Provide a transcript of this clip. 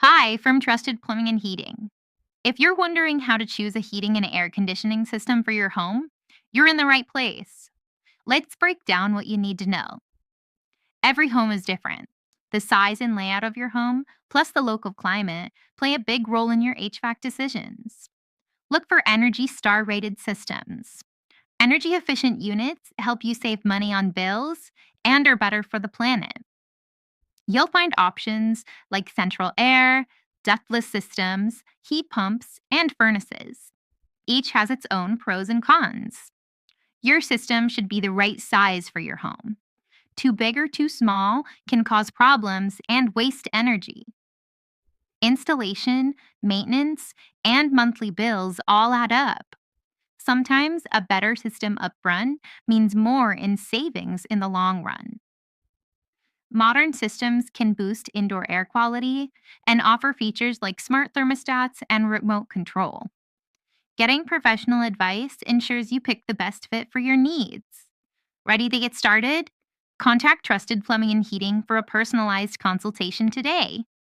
Hi, from Trusted Plumbing and Heating. If you're wondering how to choose a heating and air conditioning system for your home, you're in the right place. Let's break down what you need to know. Every home is different. The size and layout of your home, plus the local climate, play a big role in your HVAC decisions. Look for Energy Star rated systems. Energy efficient units help you save money on bills and are better for the planet. You'll find options like central air, ductless systems, heat pumps, and furnaces. Each has its own pros and cons. Your system should be the right size for your home. Too big or too small can cause problems and waste energy. Installation, maintenance, and monthly bills all add up. Sometimes a better system upfront means more in savings in the long run. Modern systems can boost indoor air quality and offer features like smart thermostats and remote control. Getting professional advice ensures you pick the best fit for your needs. Ready to get started? Contact Trusted Plumbing and Heating for a personalized consultation today.